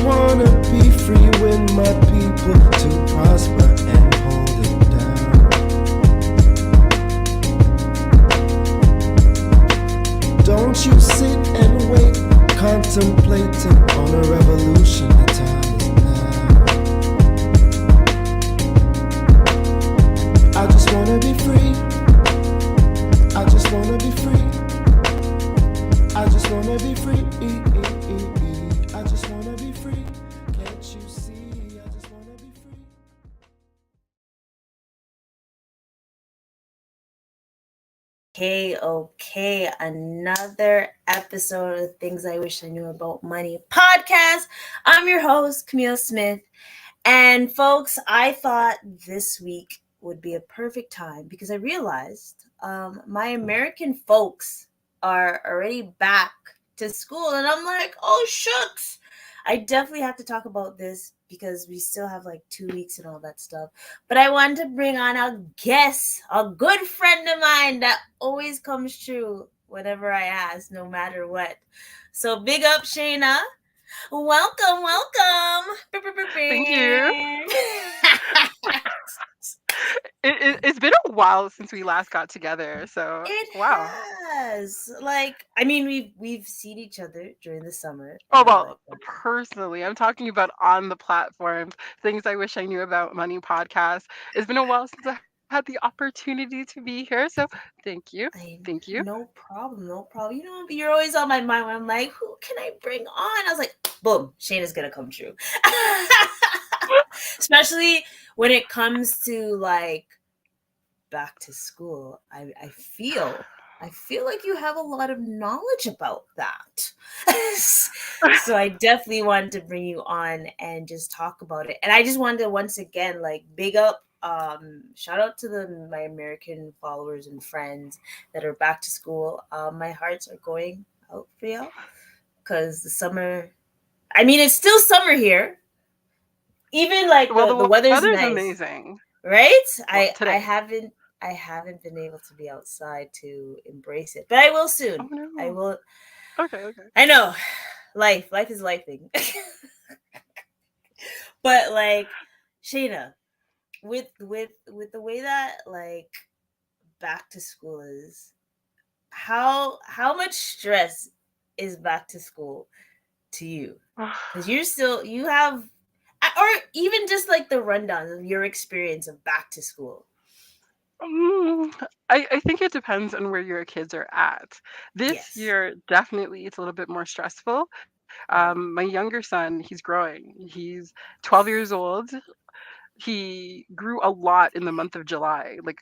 wanna be free when my people to prosper and hold it down. Don't you sit and wait, contemplating on a revolution. The time is now. I just wanna be free. I just wanna be free. I just wanna be free. I just wanna be free. Can't you see? I just wanna be free. Okay, another episode of Things I Wish I Knew About Money podcast. I'm your host, Camille Smith. And folks, I thought this week would be a perfect time because I realized my American folks are already back to school. And I'm like, oh, shucks. I definitely have to talk about this because we still have like 2 weeks and all that stuff. But I wanted to bring on a guest, a good friend of mine that always comes true whenever I ask, no matter what. So big up, Shana. Welcome. Thank you. It's been a while since we last got together, so It wow. has. Like, I mean, we've seen each other during the summer and Oh all well, that stuff. personally, I'm talking about on the platforms, things I wish I knew about money podcast. It's been a while since I had the opportunity to be here, so thank you, I thank you. no problem. You know, you're always on my mind when I'm like, who can I bring on? I was like, boom, Shayna's gonna come true. Especially when it comes to like back to school. I feel like you have a lot of knowledge about that. So I definitely wanted to bring you on and just talk about it. And I just wanted to once again like big up shout out to my American followers and friends that are back to school. My hearts are going out for y'all because the summer, I mean, it's still summer here. Even like Well, the the weather's weather's nice, amazing. right? Well, I today. haven't been able to be outside to embrace it, but I will Oh soon. I no. will. Okay, okay. I know, life is lifing. But like, Shayna, with the way that like back to school is, how much stress is back to school to you? Because you have, or even just like the rundown of your experience of back to school. Mm, I think it depends on where your kids are at. This Yes. year, definitely, it's a little bit more stressful. My younger son, he's growing. He's 12 years old. He grew a lot in the month of July. Like,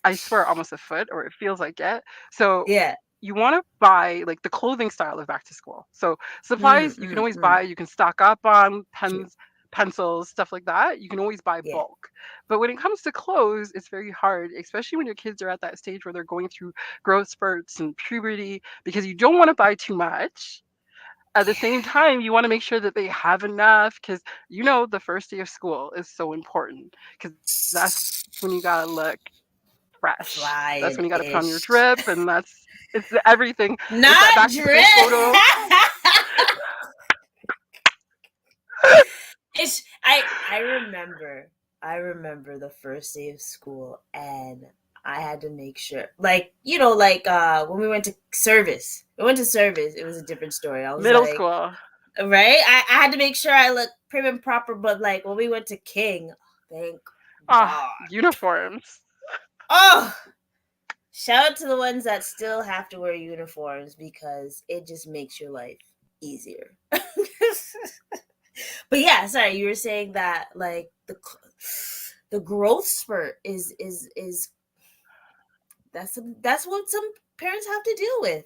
I swear, almost a foot, or it feels like it. So, Yeah. you want to buy like the clothing style of back to school. So, Mm, supplies you can mm, always mm. buy, you can stock up on True. pens, pencils, stuff like that. You can always buy Yeah. bulk. But when it comes to clothes, it's very hard, especially when your kids are at that stage where they're going through growth spurts and puberty, because you don't want to buy too much. At the same time, you want to make sure that they have enough because the first day of school is so important because that's when you gotta look fresh. That's when you gotta put Flying on your drip, ish. and it's everything. It's that back to Not school drip. photo. I remember. I remember the first day of school, and I had to make sure, like, like when we went to service. We went to service. It was a different story. I was Middle like, school. right. I had to make sure I looked prim and proper. But like when we went to King, thank Ah, God. uniforms. Oh, shout out to the ones that still have to wear uniforms because it just makes your life easier. But yeah, sorry, you were saying that like the growth spurt is that's what some parents have to deal with,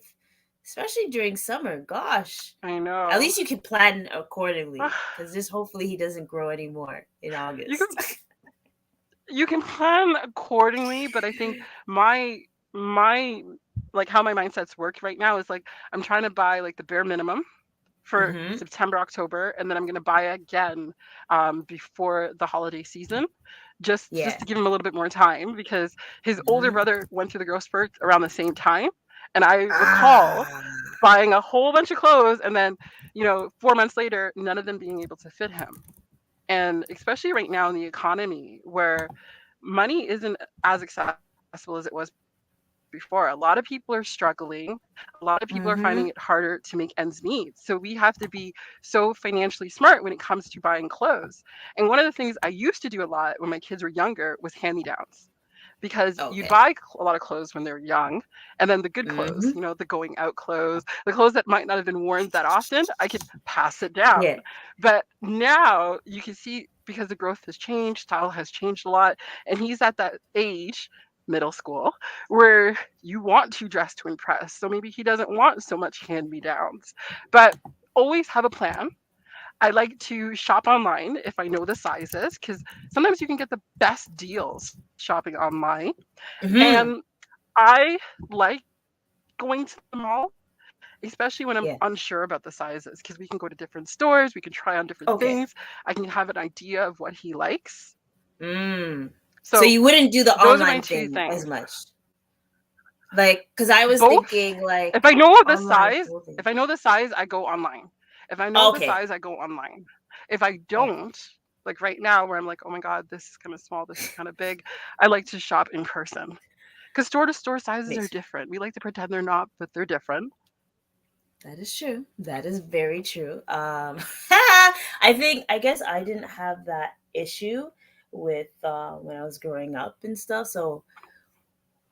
especially during summer. Gosh, I at know. least you can plan accordingly Ah, because just hopefully he doesn't grow anymore in you can August. you can plan accordingly, but I think my like how my mindsets work right now is like I'm trying to buy like the bare minimum for Mm-hmm. September, October, and then I'm gonna buy again before the holiday season, just Yeah. to give him a little bit more time because his older Mm-hmm. brother went through the growth spurt around the same time, and I recall Ah. buying a whole bunch of clothes, and then 4 months later, none of them being able to fit him. And especially right now in the economy where money isn't as accessible as it was before. A lot of people are struggling. A lot of people are finding it harder to Mm-hmm. make ends meet. So we have to be so financially smart when it comes to buying clothes. And one of the things I used to do a lot when my kids were younger was hand-me-downs, because you'd buy Okay. a lot of clothes when they're young, and then the good clothes, Mm-hmm. the going out clothes, the clothes that might not have been worn that often, I could pass it down. Yeah. But now you can see, because the growth has changed, style has changed a lot, and he's at that age, middle school, where you want to dress to impress. So maybe he doesn't want so much hand me downs, but always have a plan. I like to shop online if I know the sizes, because sometimes you can get the best deals shopping online. And Mm-hmm. I like going to the mall, especially when I'm Yeah. unsure about the sizes, because we can go to different stores, we can try on different Okay. things. I can have an idea of what he likes. Mm. So So you wouldn't do the those are my online two thing things. as much, like, because I was Both. thinking If like I know the online size, clothing. if I know the size, I go online. If I know the Okay. size, I go online. If I Okay. don't, like right now where I'm like, oh my God, this is kind of small, this is kind of big, I like to shop in person. Because store to store sizes are Makes different. We like to pretend they're not, but they're different. That is true. That is very true. I guess I didn't have that issue with when I was growing up and stuff. So,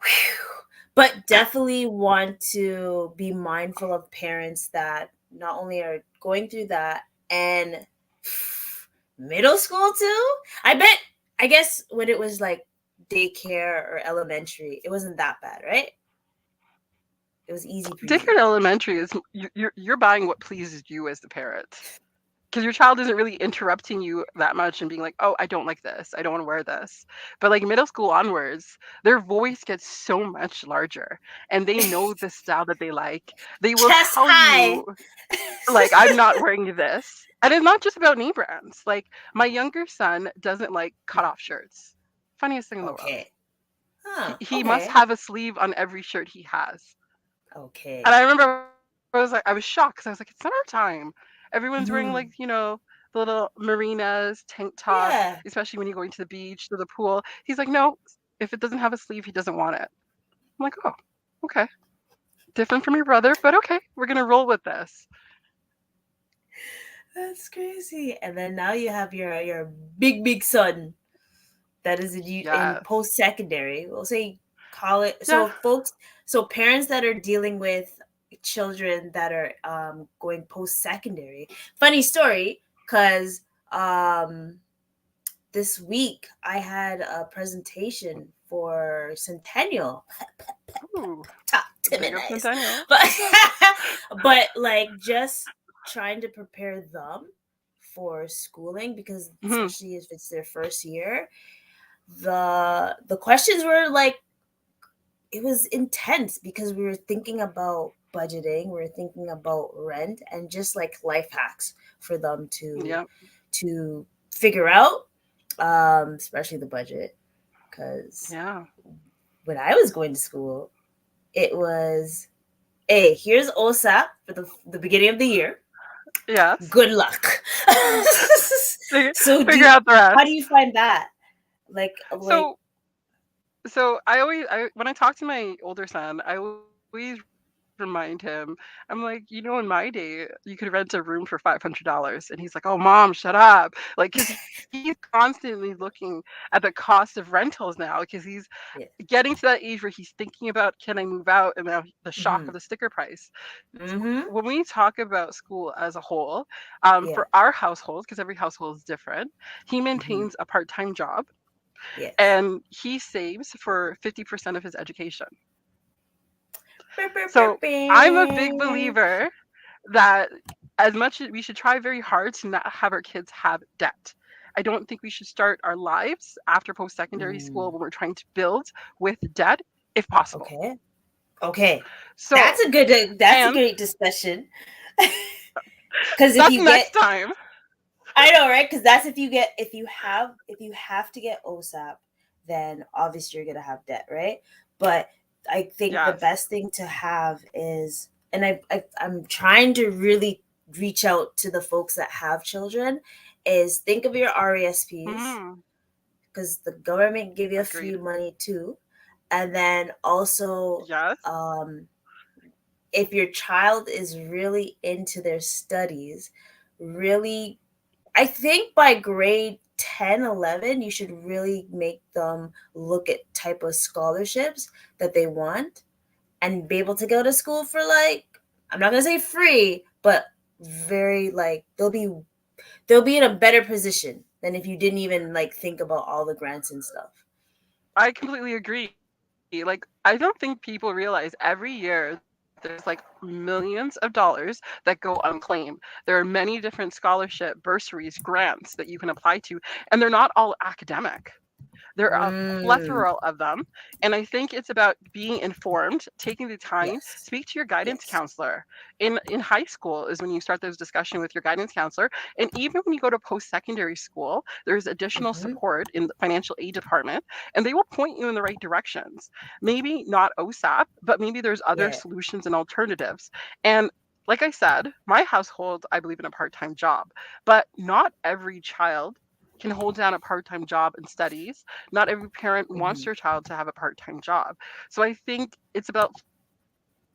whew. But definitely want to be mindful of parents that not only are going through that and middle school too. I bet. I guess when it was like daycare or elementary, it wasn't that bad, right? It was easy Daycare breezy. and elementary is you're buying what pleases you as the parent. Because your child isn't really interrupting you that much and being like, "Oh, I don't like this. I don't want to wear this." But like middle school onwards, their voice gets so much larger, and they know the style that they like. They will Chest tell high. you, like, "I'm not wearing this." And it's not just about name brands. Like my younger son doesn't like cut off shirts. Funniest thing in the world. Okay. Huh. He must Okay. have a sleeve on every shirt he has. And I Okay. remember I was shocked, because I was like, it's summertime. Everyone's wearing like, Mhm. the little marinas, tank top, Yeah. especially when you're going to the beach, to the pool. He's like, no, if it doesn't have a sleeve, he doesn't want it. I'm like, oh, okay. Different from your brother, but okay, we're gonna roll with this. That's crazy. And then now you have your big son that is in Yes. post secondary. We'll say college. Yeah. So folks, so parents that are dealing with children that are going post secondary. Funny story, because um this week I had a presentation for Centennial. Ooh, Talk to me big up nice. Centennial. But but like just trying to prepare them for schooling, because Hmm. especially if it's their first year, the questions were like, it was intense because we were thinking about budgeting, we were thinking about rent and just like life hacks for them Yeah. to figure out, especially the budget, because Yeah. when I was going to school, it was, hey, here's OSAP for the beginning of the year. Yes. Good luck. Figure, So figure out the how do rest. you find that? Like So when I talk to my older son, I always remind him, I'm like, in my day, you could rent a room for $500, and he's like, "Oh, mom, shut up!" Like, because he's constantly looking at the cost of rentals now, because he's getting to yeah. that age where he's thinking about, can I move out, and now the shock of the sticker Mm-hmm. price. So when we Mm-hmm. talk about school as a whole, for Yeah. our household, because every household is different, he Mm-hmm. maintains a part-time job, Yes. and he saves for 50% of his education. Burp, burp, burp, So I'm a big burp. believer that as much as we should try very hard to not have our kids have debt. I don't think we should start our lives after post secondary school Mm, when we're trying to build with debt, if possible. okay. Okay. So, That's a and great discussion. Because if that's you get, next time. I know, right? Because that's if you get, if you have to get OSAP, then obviously you're gonna have debt, right? But I think the Yes. best thing to have is and I'm trying to really reach out to the folks that have children, is think of your RESPs, Mm, because the government give you a agreed. free money too. And then also, Yes. um, if your child is really into their studies, really, I think by grade 10, 11, you should really make them look at type of scholarships that they want and be able to go to school for, like, I'm not gonna say free, but very, like, they'll be in a better position than if you didn't even like think about all the grants and stuff. I completely agree. Like, I don't think people realize every year there's like millions of dollars that go unclaimed. There are many different scholarship, bursaries, grants that you can apply to, and they're not all academic. There are a plethora Mm, of them. And I think it's about being informed, taking the time, yes, speak to your guidance yes. counselor. In high school is when you start those discussion with your guidance counselor. And even when you go to post-secondary school, there's additional Mm-hmm. support in the financial aid department, and they will point you in the right directions. Maybe not OSAP, but maybe there's other Yeah. solutions and alternatives. And like I said, my household, I believe in a part-time job, but not every child can hold down a part-time job and studies. Not every parent wants Mm-hmm. their child to have a part-time job. So I think it's about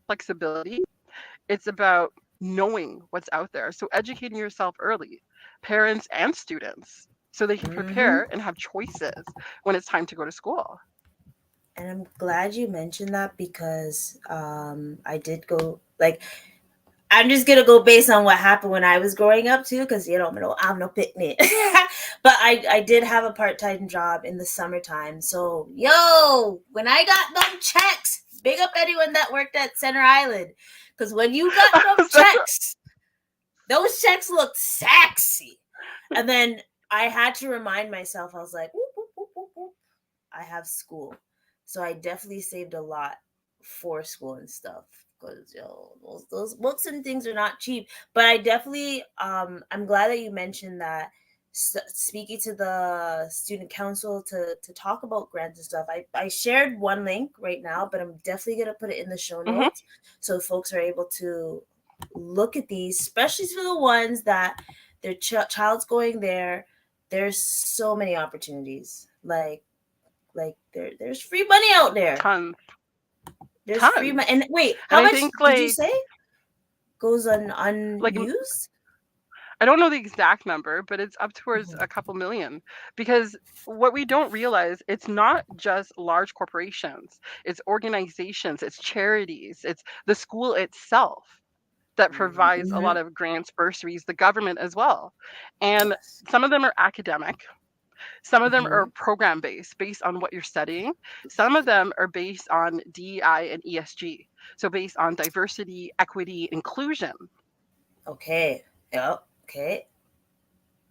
flexibility. It's about knowing what's out there. So educating yourself early, parents and students, so they can prepare and have Mm-hmm. choices when it's time to go to school. And I'm glad you mentioned that because I did go, like, I'm just gonna go based on what happened when I was growing up too, because I'm no picnic. But I did have a part time job in the summertime. So yo, when I got them checks, big up anyone that worked at Center Island, because when you got them checks, those checks looked sexy. And then I had to remind myself, I was like, whoop, whoop, whoop, whoop, whoop. I have school. So I definitely saved a lot for school and stuff. Because those books and things are not cheap. But I definitely I'm glad that you mentioned that, speaking to the student council to talk about grants and stuff. I shared one link right now, but I'm definitely gonna put it in the show Hmm. notes so folks are able to look at these, especially for the ones that their child's going there. There's so many opportunities. Like there's free money out there. Tons, There's free money. tons. And wait, And how I much think did you like say goes like unused? I don't know the exact number, but it's up towards Mhm. a couple million. Because what we don't realize, it's not just large corporations, it's organizations, it's charities, it's the school itself that provides a Mhm. lot of grants, bursaries, the government as well. And Yes. some of them are academic, some of them are Mhm. program based, based on what you're studying. Some of them are based on DEI and ESG, so based on diversity, equity, inclusion. Okay. Yep. Okay.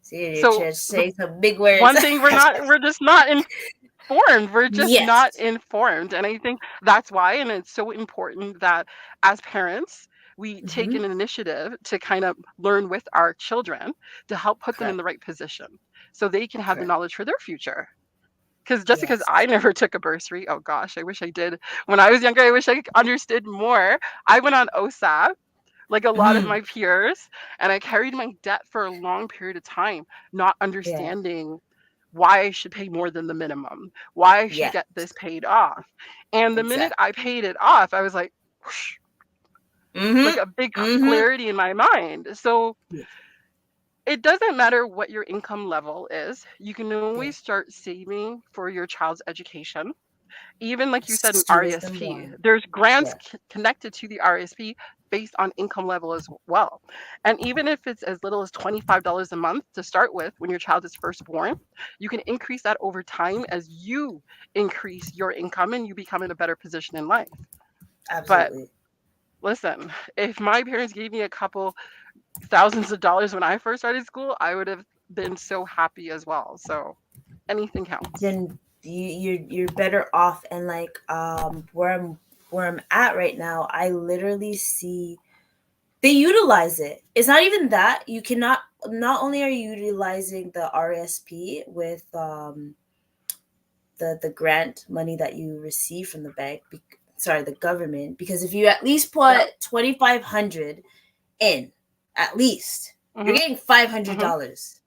See, you're So just the saying some big words. one thing we're just not informed. We're just not Yes. informed. And I think that's why, and it's so important that as parents, we take Mhm. an initiative to kind of learn with our children to help put them in the Correct. right position so they can have the Correct. knowledge for their future. Because just because I Yes. never took a bursary, oh gosh, I wish I did. When I was younger, I wish I understood more. I went on OSAP like a lot of Mhm. my peers, and I carried my debt for a long period of time, not Yeah. understanding why I should pay more than the minimum, why I should Yeah. get this paid off. And the minute Exactly. I paid it off, I was like, whoosh, like Mhm. a big Mhm. clarity in my mind. So Yes. it doesn't matter what your income level is, you can always Yeah. start saving for your child's education. Even like you said, an Students number RESP, one. there's grants Yeah. connected to the RESP based on income level as well. And even if it's as little as $25 a month to start with when your child is first born, you can increase that over time as you increase your income and you become in a better position in life. But Absolutely. listen, if my parents gave me a couple thousands of dollars when I first started school, I would have been so happy as well. So anything counts. Then you're better off. And like where I'm at right now, I literally see they utilize it. It's not even that you cannot. Not only are you utilizing the RSP with the grant money that you receive from the bank, sorry, the government, because if you at least Yeah. put 2,500 in, at least, you're Mhm. getting five hundred Mhm. dollars.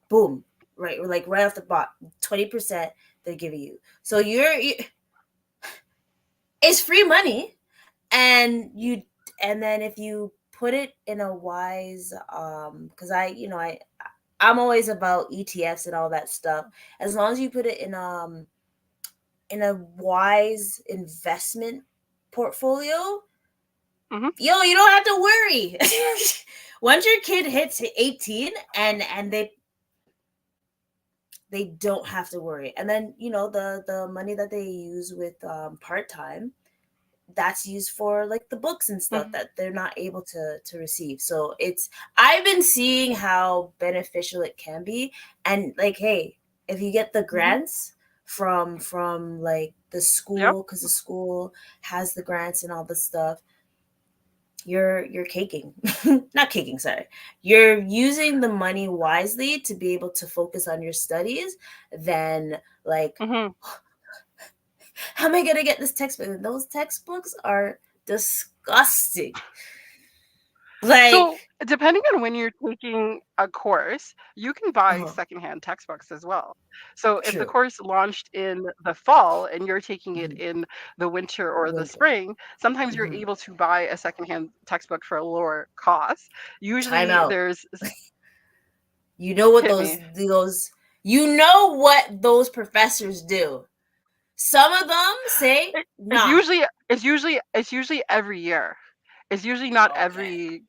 Boom, right, like right off the bat, 20% they're giving you. So it's free money, and then if you put it in a wise, because I'm always about ETFs and all that stuff. As long as you put it in a wise investment portfolio, Mhm. you don't have to worry. Once your kid hits 18, and they don't have to worry. And then the money that they use with part-time, that's used for like the books and stuff Mhm. that they're not able to receive. So I've been seeing how beneficial it can be. And like, hey, if you get the Mhm. grants from like the Yep. school, because the school has the grants and all the stuff, you're caking. Not caking, sorry, you're using the money wisely to be able to focus on your studies. Then, like, Mhm. how am I gonna get this textbook? Those textbooks are disgusting. Like, So, depending on when you're taking a course, you can buy oh, secondhand textbooks as well. So, if the true. course launched in the fall and you're taking it Mhm. in the winter or the Winter. spring, sometimes you're Mhm. able to buy a secondhand textbook for a lower cost. Time Usually, out. there's You know what hit those me. those you know what those professors do. Some of them say, It, it's nah. usually it's usually every year. It's usually not Okay. every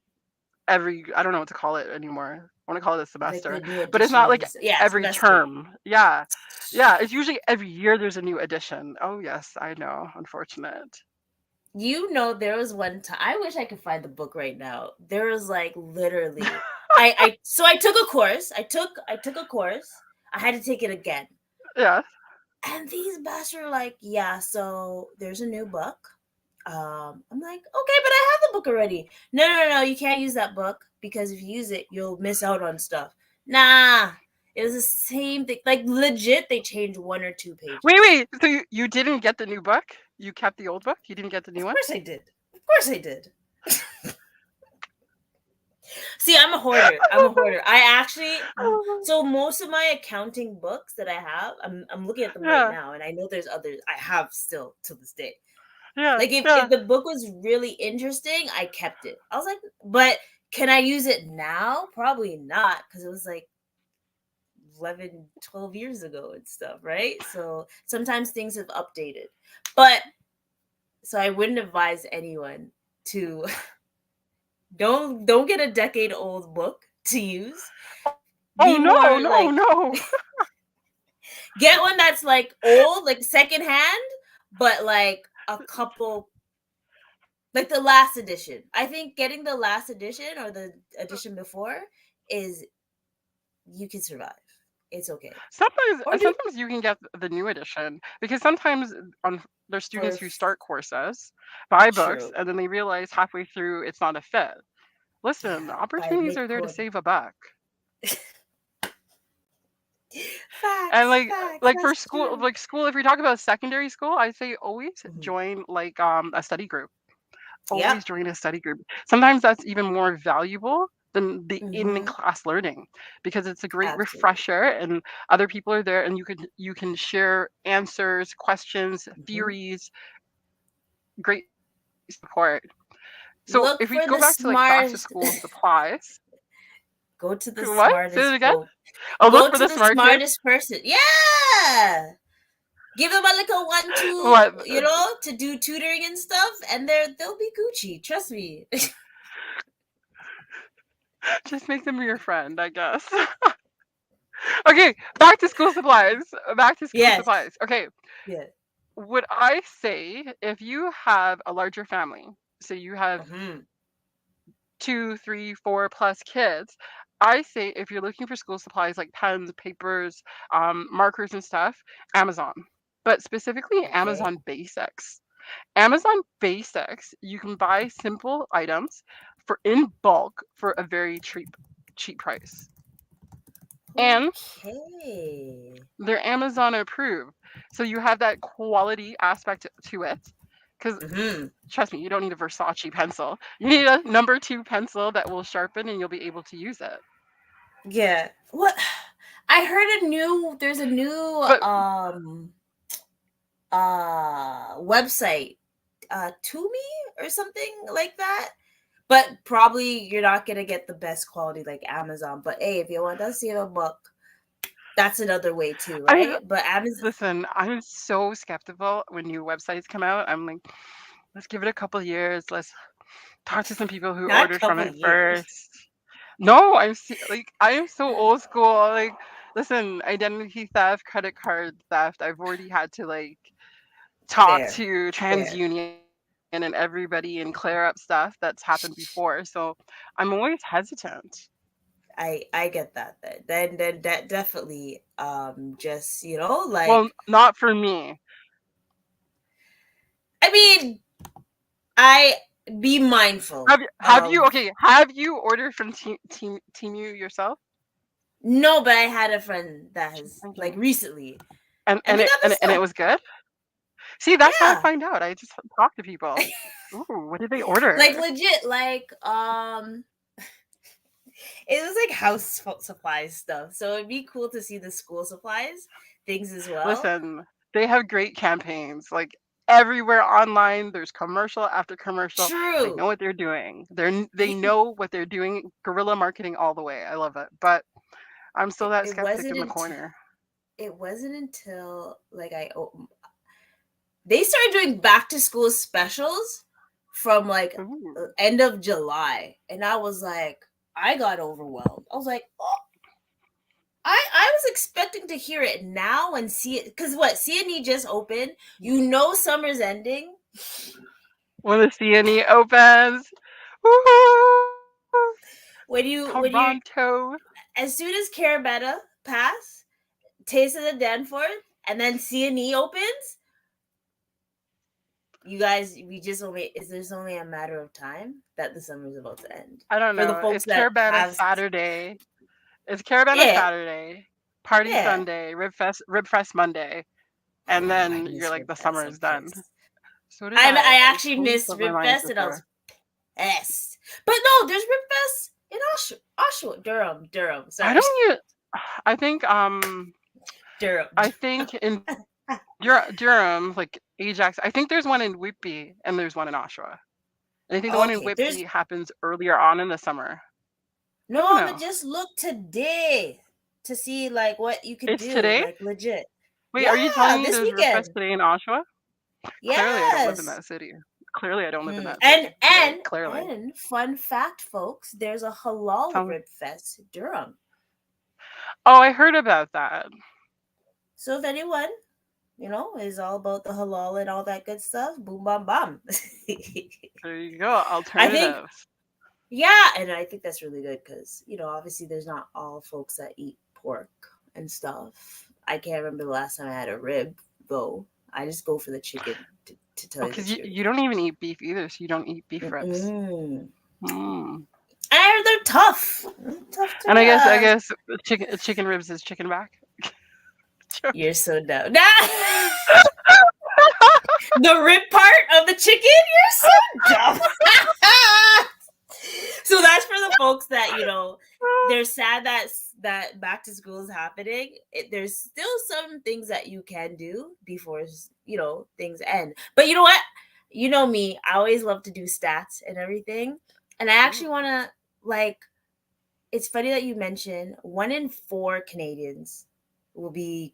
I don't know what to call it anymore. I want to call it a Like the semester, new but it's not like editions. Yeah, every semester. term. Yeah. Yeah, it's usually every year there's a new edition. Oh yes, I know. Unfortunate. There was one time, I wish I could find the book right now. There was like literally, I took a course. I took a course. I had to take it again. Yeah. And these bastards were like, yeah, so there's a new book. I'm like, okay, but I have the book already. No, no, no, no, you can't use that book because if you use it, you'll miss out on stuff. Nah, it was the same thing. Like, legit, they changed one or two Wait, pages. wait. So you didn't get the new book? You kept the old book? You didn't get the new Of one? course I did. Of course I did. See, I'm a hoarder. I'm a hoarder. I actually, so most of my accounting books that I have, I'm looking at them right Yeah. now, and I know there's others I have still to this day. Yeah. Like, if Yeah. the book was really interesting, I kept it. I was like, but can I use it now? Probably not, because it was like 11, 12 years ago and stuff, right? So sometimes things have updated. But so I wouldn't advise anyone to don't get a decade old book to use. Oh Be no, more no, like, no. get one that's like old, like secondhand, but like a couple, like the last edition. I think getting the last edition or the edition before is, you can survive. It's okay. Sometimes Or do sometimes you can get the new edition because sometimes on there's for students who start courses, buy books, true. and then they realize halfway through it's not a fit. Listen, Yeah, by opportunities mid are there to quarter. save a buck. And Facts, facts. like for That's school, true. like school, if we talk about secondary school, I say always Mhm. join like a study group. Yep. Always join a study group. Sometimes that's even more valuable than the Hmm. in-class learning because it's a great Absolutely. refresher and other people are there and you can share answers, questions, Hmm. theories, great support. So Look if we for go the back to like back to smartest. school supplies, Go to the what? Say it smartest again. folk. Oh, look Go for to the the smart kids. smartest person. Yeah. Give them a little 1, 2, What? to do tutoring and stuff, and they'll be Gucci. Trust me. Just make them your friend, I guess. Okay, back to school supplies. Back to school Yes. supplies. Okay, Yeah. would I say if you have a larger family, so you have Hmm. two, three, four plus kids, I say if you're looking for school supplies like pens, papers, markers, and stuff, Amazon. But specifically Okay. Amazon Basics. Amazon Basics, you can buy simple items for in bulk for a very cheap price. And Okay. they're Amazon approved. So you have that quality aspect to it. Because Hmm. trust me, you don't need a Versace pencil. You need a number two pencil that will sharpen and you'll be able to use it. Yeah. What? I heard there's a new But website, to me or something like that. But probably you're not gonna get the best quality like Amazon. But hey, if you want to save a buck, that's another way too, I right? But Amazon, listen, I'm so skeptical when new websites come out. I'm like, let's give it a couple years. Let's talk to some people who not a ordered from couple it years. first. No, like I am so old school. Like, listen, identity theft, credit card theft. I've already had to like talk Fair, to fair. TransUnion and everybody and clear up stuff that's happened before. So I'm always hesitant. I get that then that definitely just Well, like not for me. I mean I be mindful Have you of. okay? Have you ordered from Temu yourself? No, but I had a friend that has like Okay. recently, And and we got the and it stuff. was good. See, that's how I Yeah, find out. I just talk to people. Ooh, what did they order? like legit, like it was like supplies stuff. So it'd be cool to see the school supplies things as well. Listen, they have great campaigns. Like everywhere online, there's commercial after commercial. They know True. what they're doing. They You, know what they're doing. Guerrilla marketing all the way. I love it. But I'm still that it skeptic wasn't in the until corner. it wasn't until like they started doing back to school specials from like Ooh. end of July, and I was like, I got overwhelmed. I was like, oh, I was expecting to hear it now and see it because what CNE just opened. You know, summer's ending. When the CNE opens, woohoo! When you're Toronto. as soon as Carabetta pass, Taste of the Danforth, and then CNE opens, you guys, we just only is there's only a matter of time that the summer's about to end. I don't For the know. folks It's that Caravana have, Saturday. It's Caravana yeah, Saturday. Party yeah. Sunday. Rib Fest Monday. And Oh, I then you're miss like, Rib the Fest. summer I'm is done. pissed. So did I. I It actually totally missed slipped my Rib mind Fest, for and I was sure. pissed. But no, there's Rib Fest in Oshawa, Durham. I Sorry, don't even. I Durham. think in Durham, like Ajax. I think there's one in Whitby and there's one in Oshawa. And I think the one in Okay, Whitby there's happens earlier on in the summer. I no. don't I'ma know. just look today to see like what you could It's do, today. like legit. Wait, are you Yeah, telling me this there's Rib Fest weekend. today in Oshawa? Clearly, I don't live in Yes. that city. Clearly, I don't live in Hmm. that city. Like, clearly. And fun fact, folks, there's a halal Tell me. Rib Fest Durham. Oh, I heard about that. So if anyone, is all about the halal and all that good stuff, boom bam bam. There you go. I think Alternatives. yeah, and I think that's really good because obviously there's not all folks that eat pork and stuff. I can't remember the last time I had a rib though. I just go for the chicken to tell Oh, you the because truth. you don't even eat beef either, so you don't eat beef ribs. Mm-mm. Mm. And they're tough. Tough to And I guess chicken ribs is chicken back. You're so dumb. The rib part of the chicken? You're so dumb. So that's for the folks that they're sad that back to school is happening. There's still some things that you can do before things end. But you know what? You know me. I always love to do stats and everything, and I actually want to like. It's funny that you mentioned 1 in 4 Canadians will be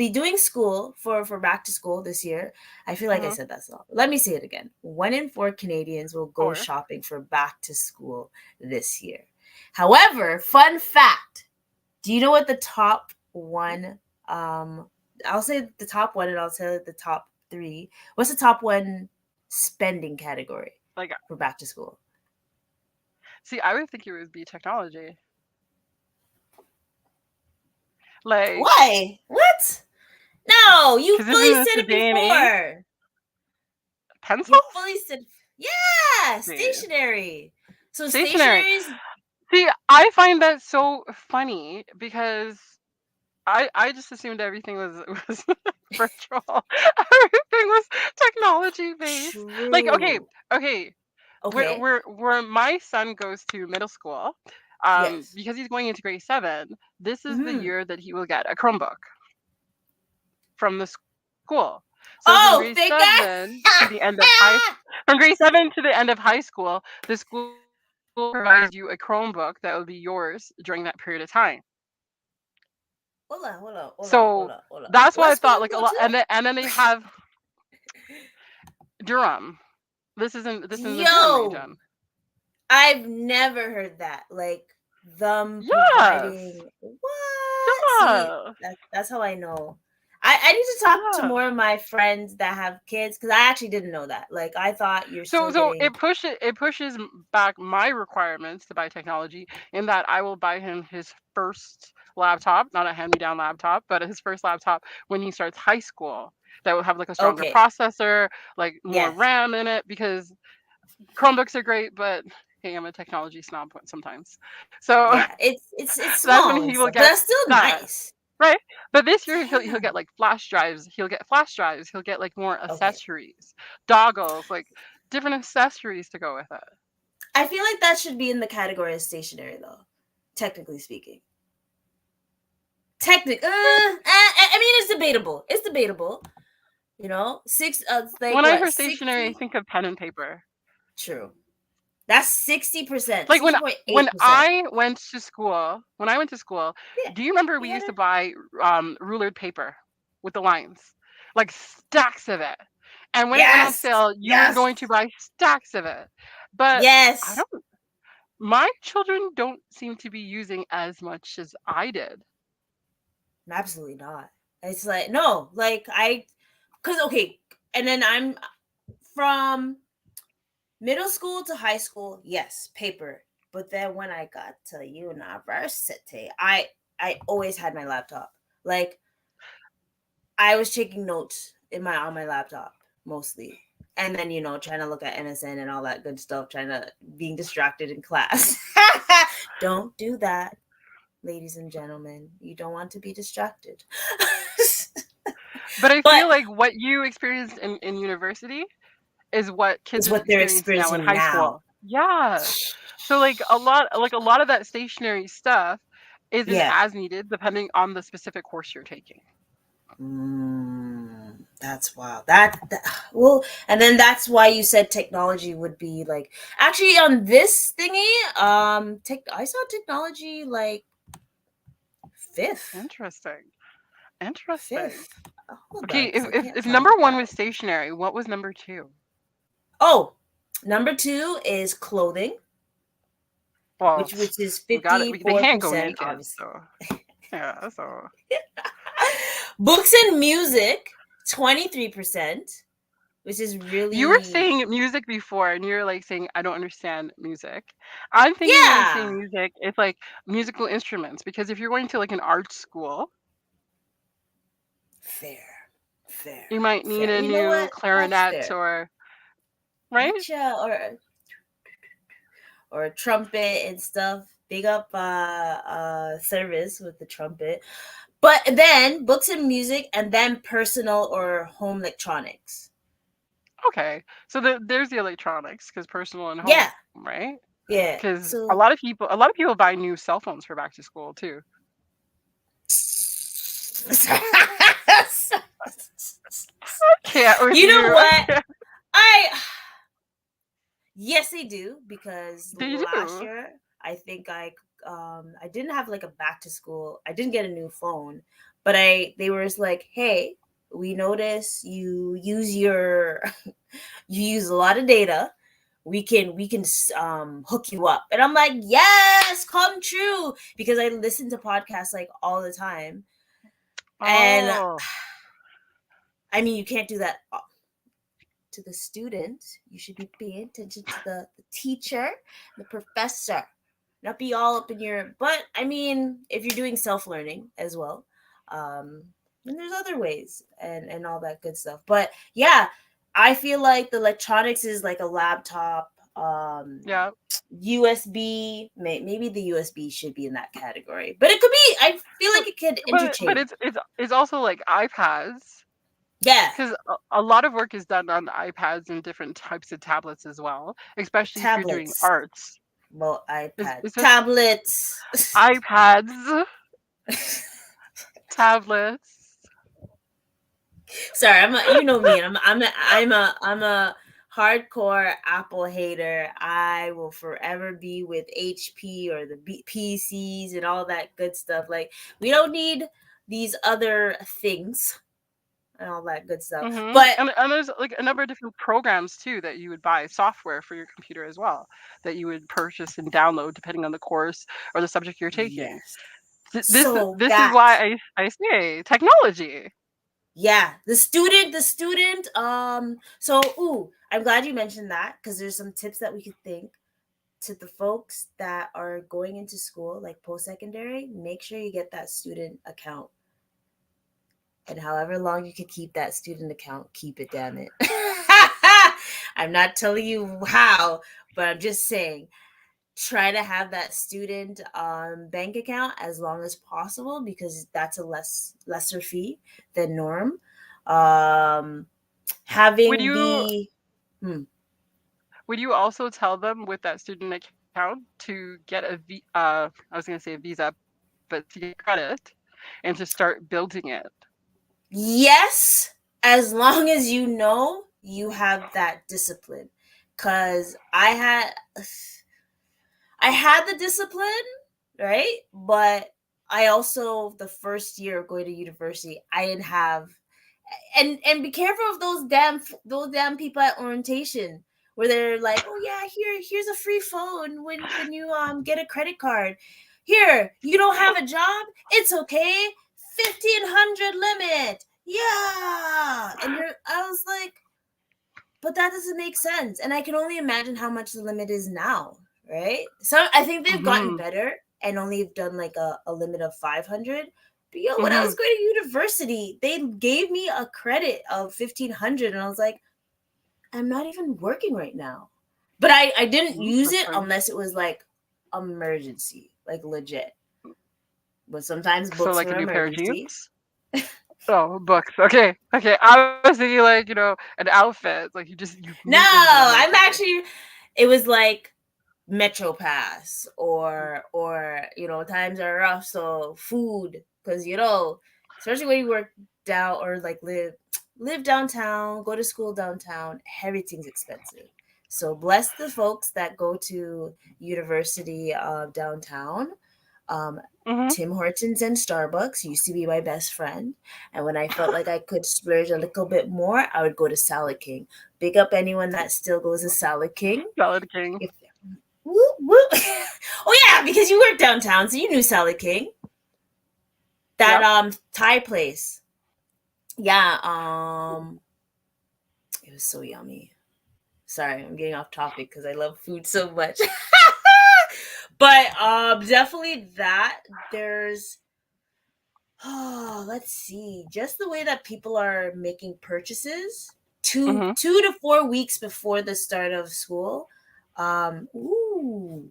doing school for back to school this year. I feel like I Mm-hmm. said that so. Let me say it again. 1 in 4 Canadians will go Or shopping for back to school this year. However, fun fact, do you know what the top one I'll say the top one and I'll say the top 3. What's the top one spending category like, for back to school? see, I would think it would be technology. Like, Why? What? No, you because fully isn't this said the it day and age? before. You Pencils? fully said, yeah, See, stationery. So stationery. stationary's See, I find that so funny because I just assumed everything was was virtual. Everything was technology based. Like, okay, True. okay, Okay. where my son goes to middle school, Yes. because he's going into grade 7, this is the Hmm. year that he will get a Chromebook from the school. So from grade Oh, thank 7 to the end of from grade 7 to the end of high school, the school provides you a Chromebook that will be yours during that period of time. Hold on, hold on, hold on, So hold on, hold on. that's why I What thought school like a go lot, to? and then they have Durham. This is in the Durham Yo, region. I've never heard that. Like them Yes. providing what? See, Yeah. that's how I know. I need to talk to Yeah. more of my friends that have kids because I actually didn't know that. Like I thought you're still So getting it pushes back my requirements to buy technology in that I will buy him his first laptop, not a hand-me-down laptop, but his first laptop when he starts high school. That will have like a stronger okay. processor, like more Yes. RAM in it, because Chromebooks are great, but hey, I'm a technology snob sometimes. So Yeah. It's that's when small and he will stuff, but get that's still that. nice. Right? But this year he'll get Damn. like flash drives. He'll get flash drives. He'll get like more Okay. accessories, doggles, like different accessories to go with it. I feel like that should be in the category of stationary though, technically speaking. I mean, it's debatable. It's debatable. You know, it's like When I what hear stationery, I 60. think of pen and paper. True. That's 60%, Like 60.8%. when I went to school, Yeah, do you remember we you used gotta. to buy rulered paper with the lines, like stacks of it, and when it went on Yes, sale, you were yes, going to buy stacks of it. But I yes. don't. My children don't seem to be using as much as I did. Absolutely not. It's like no, like cause okay, and then I'm from middle school to high school. Yes, paper. But then when I got to university, I always had my laptop. Like I was taking notes in my on my laptop mostly. And then, trying to look at MSN and all that good stuff, trying to being distracted in class. Don't do that, ladies and gentlemen. You don't want to be distracted. But I But feel like what you experienced in university is what kids it's are what they're experiencing now in experiencing high now. school. Yeah. So like a lot of that stationary stuff isn't Yeah. as needed depending on the specific course you're taking. That's wild. Well, and then that's why you said technology would be like actually on this thingy. I saw technology like fifth, Interesting. Interesting. fifth. Hold Okay, on, because I can't if find number it one now. was stationary, what was number two? Oh, number two is clothing, Well, which is we got it. They can't go 54%, naked, obviously. so yeah. So Books and music, 23%, which is you were really saying music before, and you're like saying I don't understand music. I'm thinking when you say yeah, music, it's like musical instruments, because if you're going to like an art school, fair, fair, you might need fair. a You know new what? That's clarinet fair. or right. Get ya or a trumpet and stuff. Big up service with the trumpet. But then books and music and then personal or home electronics. Okay, so there's the electronics because personal and home, Yeah. right? Yeah. Because So a lot of people buy new cell phones for back to school too. Can't with you know you. I what? can't. I Yes, they do because Do you last do? year I think I didn't have like a back to school. I didn't get a new phone, but they were just like, "Hey, we notice you use your you use a lot of data. We can hook you up." And I'm like, "Yes, come true," because I listen to podcasts like all the time. And Oh, I mean, you can't do that to the student. You should be paying attention to the teacher, the professor, not be all up in your. But I mean, if you're doing self learning as well, um, then there's other ways and all that good stuff. But yeah, I feel like the electronics is like a laptop. yeah. USB, maybe the USB should be in that category, but it could be. I feel But like it could but interchange. it's also like iPads. Yeah, because a lot of work is done on iPads and different types of tablets as well, especially if you're doing tablets. arts. Well, iPad. Especially Tablets. iPads, tablets. Sorry, you know me. I'm a hardcore Apple hater. I will forever be with HP or the PCs and all that good stuff. Like, we don't need these other things and all that good stuff. But And there's like a number of different programs too that you would buy, software for your computer as well, that you would purchase and download depending on the course or the subject you're taking. yes. This So this is that, why I say technology. yeah, the student, so ooh, I'm glad you mentioned that, because there's some tips that we could think to the folks that are going into school, like post-secondary. Make sure you get that student account, and however long you could keep that student account, keep it, damn it. I'm not telling you how, but I'm just saying, try to have that student bank account as long as possible, because that's a lesser fee than norm. um Would Having you the hmm, would you also tell them with that student account to get I was gonna say a visa, but to get credit and to start building it? yes, as long as you know you have that discipline, because I had the discipline, right? But I also, the first year of going to university, I didn't have. And be careful of those damn people at orientation, where they're like, oh yeah, here's a free phone when you get a credit card. Here, you don't have a job, it's okay, 1,500 limit, yeah. And I was like, but that doesn't make sense. And I can only imagine how much the limit is now, right? So I think they've gotten Hmm. better and only have done like a limit of 500. But yo, when I Hmm. was going to university, they gave me a credit of 1,500. And I was like, I'm not even working right now. But I didn't use it Interesting. unless it was like emergency, like legit. But sometimes So books like a were new pair of emergency. jeans. Oh, books. Okay, okay. I was thinking like an outfit. Like you No, knew it was an I'm emergency. actually, it was like Metro Pass, or times are rough, so food, because especially when you work down, or like live downtown, go to school downtown, everything's expensive. So bless the folks that go to university downtown. um Hmm. Tim Hortons and Starbucks used to be my best friend. And when I felt like I could splurge a little bit more, I would go to Salad King. Big up anyone that still goes to Salad King. Salad King. If Woo, woo. Oh yeah, because you worked downtown, so you knew Salad King. That Yep. Thai place. Yeah, it was so yummy. Sorry, I'm getting off topic because I love food so much. But definitely that there's let's see, just the way that people are making purchases two Hmm. 2 to 4 weeks before the start of school. Ooh,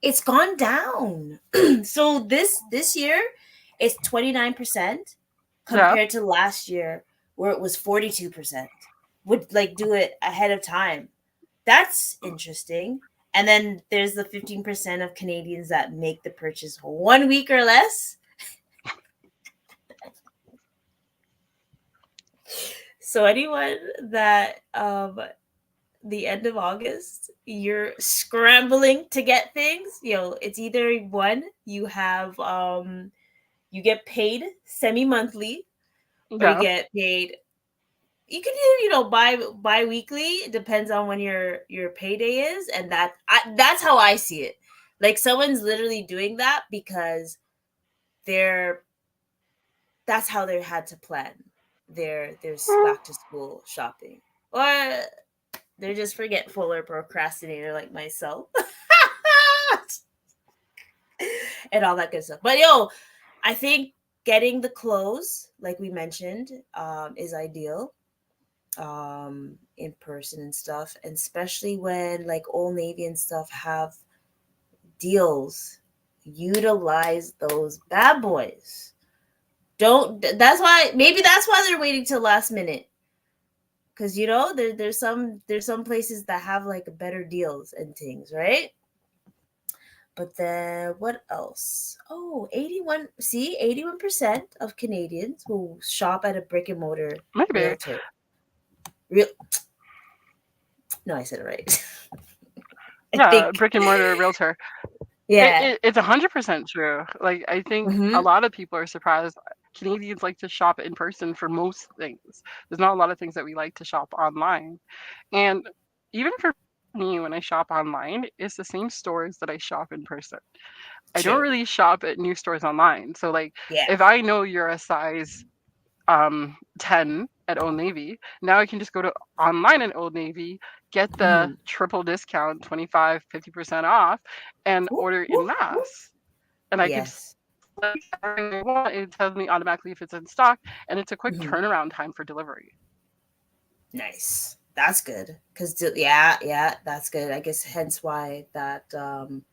it's gone down. So this year it's 29% Yeah. compared to last year, where it was 42%. Would like do it ahead of time. That's interesting. And then there's the 15% of Canadians that make the purchase 1 week or less. So anyone that the end of August, you're scrambling to get things, it's either one, you get paid semi-monthly, or you Yeah. get paid, you can do, bi-weekly. It depends on when your payday is. And that's how I see it. Like, someone's literally doing that because they're that's how they had to plan their back to school shopping, or they're just forgetful or procrastinator like myself. And all that good stuff. But yo, I think getting the clothes, like we mentioned, is ideal, in person and stuff, and especially when like Old Navy and stuff have deals. Utilize those bad boys. Don't. That's why they're waiting till last minute. Because there's some places that have like better deals and things, right? But then what else? Oh, 81% of Canadians will shop at a brick and mortar Maybe. realtor. Real No, I said it right. I Yeah, think. brick and mortar realtor. Yeah. It's 100% true. Like, I think a Mm-hmm. lot of people are surprised. Canadians like to shop in person for most things. There's not a lot of things that we like to shop online. And even for me, when I shop online, it's the same stores that I shop in person. I don't True. really shop at new stores online. So, like, Yeah. if I know you're a size 10 at Old Navy, now I can just go to online at Old Navy, get the Mm-hmm. triple discount, 25, 50% off, and Whoop, order whoop, in whoop. mass. And I can Yes. select everything I want. It tells me automatically if it's in stock, and it's a quick Mm-hmm. turnaround time for delivery. Nice. That's good. Yeah, that's good. I guess hence why that 15%,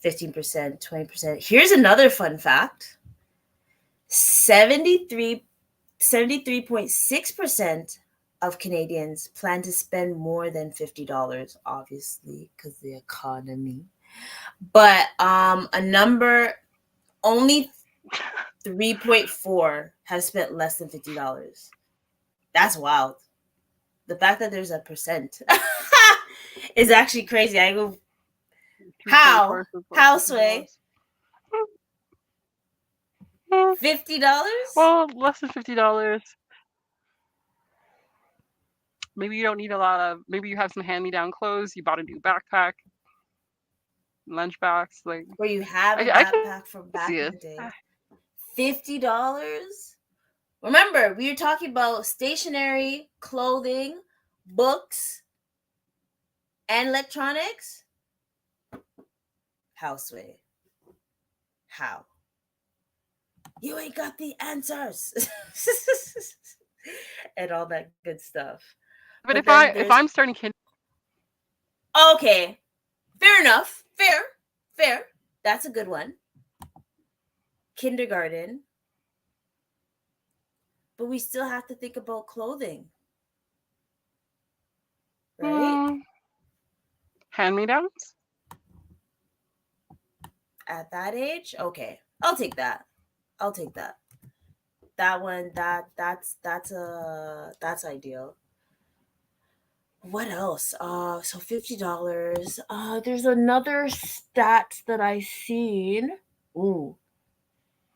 20%. Here's another fun fact. 73.6% of Canadians plan to spend more than $50, obviously, because the economy. But a number only 3.4 have spent less than $50. That's wild. The fact that there's a percent is actually crazy. I go, 3.4 how? is less How, than Sway? $50. Hmm, $50? well, less than $50. Maybe you don't need a lot of, maybe you have some hand-me-down clothes, you bought a new backpack, lunchbox. Like, Where you have a I can see backpack it. from back in the day. $50? Remember, we were talking about stationery, clothing, books, and electronics. Houseway. How? You ain't got the answers. And all that good stuff. But But then if there's I'm starting okay. Fair enough. Fair. Fair. That's a good one. Kindergarten. But we still have to think about clothing, right? hmm, hand-me-downs, At that age, okay. I'll take that. I'll take that. That one that's ideal. What else? So $50. There's another stat that I seen. Ooh.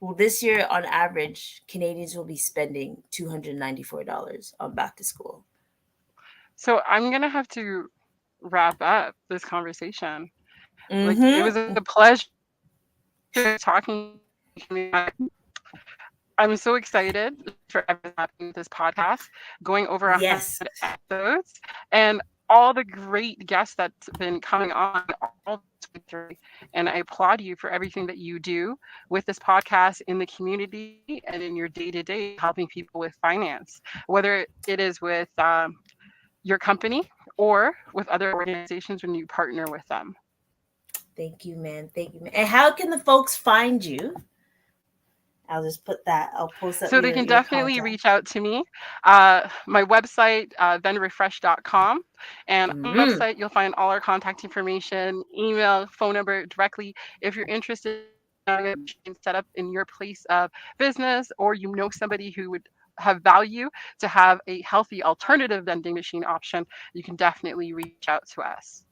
Well, this year on average, Canadians will be spending $294 on back to school. so I'm gonna have to wrap up this conversation. Like, it was a Mm-hmm. pleasure talking to you. I'm so excited for everything happening with this podcast, going over 100 Yes. episodes, and all the great guests that's been coming on all this way. And I applaud you for everything that you do with this podcast in the community and in your day-to-day helping people with finance, whether it is with your company or with other organizations when you partner with them. Thank you, man. Thank you, man. And how can the folks find you? I'll just put that. I'll post up So they your can your definitely contact. reach out to me. My website, vendrefresh.com. And on the Mm, website, you'll find all our contact information, email, phone number directly. If you're interested in having a machine set up in your place of business, or you know somebody who would have value to have a healthy alternative vending machine option, you can definitely reach out to us.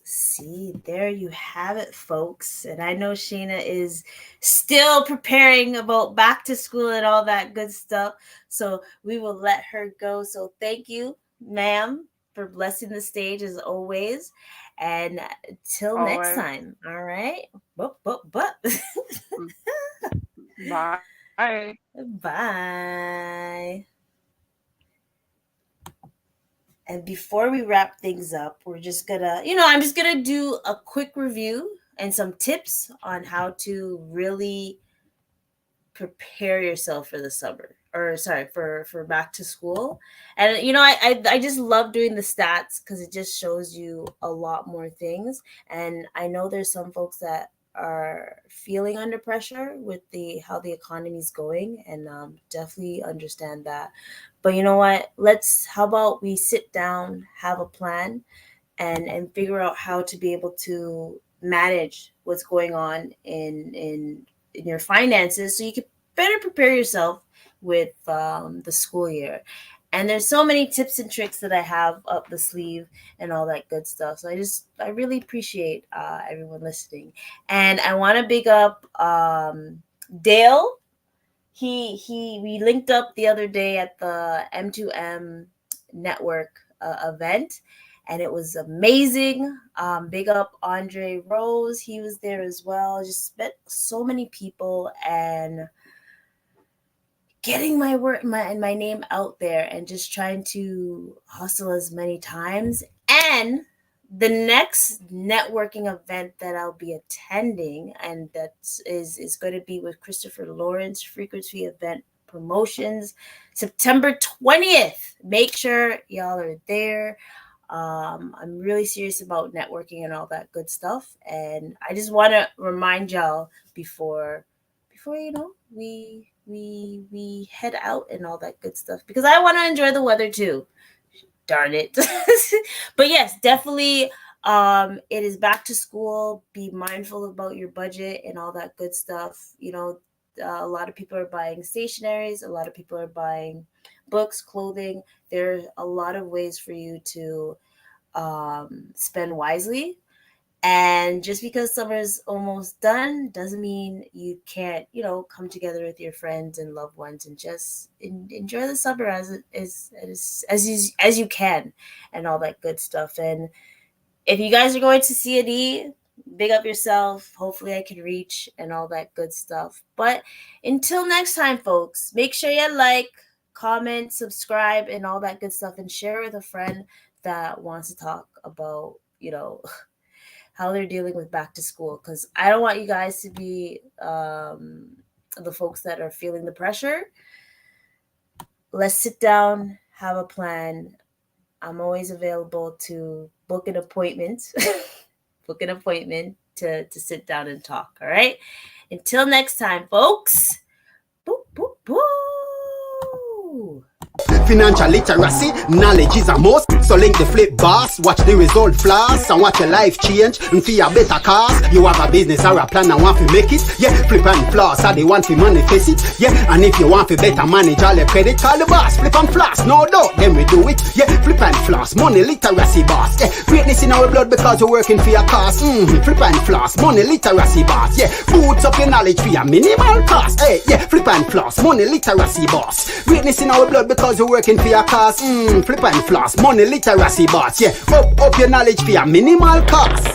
See, there you have it, folks. And I know Shana is still preparing about back to school and all that good stuff. So we will let her go. So thank you, ma'am, for blessing the stage as always. And till next Always. time. All right. But. Bye. Bye. And before we wrap things up, we're just gonna, I'm just gonna do a quick review and some tips on how to really prepare yourself for the summer, or sorry, for back to school. And I just love doing the stats because it just shows you a lot more things. And I know there's some folks that are feeling under pressure with how the economy is going, and definitely understand that. But you know what? How about we sit down, have a plan, and figure out how to be able to manage what's going on in your finances, so you can better prepare yourself with the school year. And there's so many tips and tricks that I have up the sleeve and all that good stuff. So I really appreciate everyone listening, and I want to big up Dale. We linked up the other day at the M2M network event, and it was amazing. Big up Andre Rose, he was there as well. Just met so many people, and getting my name out there, and just trying to hustle as many times. And the next networking event that I'll be attending, and that is going to be with Christopher Lawrence Frequency Event Promotions, September 20th. Make sure y'all are there. I'm really serious about networking and all that good stuff, and I just want to remind y'all before we head out and all that good stuff, because I want to enjoy the weather too. Darn it. But yes, definitely, it is back to school. Be mindful about your budget and all that good stuff. A lot of people are buying stationaries, a lot of people are buying books, clothing. There are a lot of ways for you to spend wisely. And just because summer's almost done doesn't mean you can't, come together with your friends and loved ones and just enjoy the summer as you can, and all that good stuff. And if you guys are going to CAD, big up yourself. Hopefully I can reach and all that good stuff. But until next time, folks, make sure you like, comment, subscribe, and all that good stuff, and share with a friend that wants to talk about, how they're dealing with back to school, because I don't want you guys to be the folks that are feeling the pressure. Let's sit down, have a plan. I'm always available to book an appointment, to sit down and talk. All right. Until next time, folks. Boo, boo, boo. Financial literacy, knowledge is a must. So link the flip boss, watch the result flash, and watch your life change and feel a better cause. You have a business or a plan and want to make it. Yeah, flip and floss, or they want to manifest it. Yeah, and if you want to better manage all your credit, call the boss, flip and floss, no doubt, then we do it. Yeah, flip and floss, money literacy boss. Yeah, greatness in our blood because we're working for your cause. Flip and floss, money literacy boss. Yeah, boots up your knowledge for your minimal cost. Hey, yeah, flip and floss, money literacy boss. Greatness in our blood because we're working for your cause. Flip and floss, money literacy boss. Yeah, up your knowledge for your minimal cost.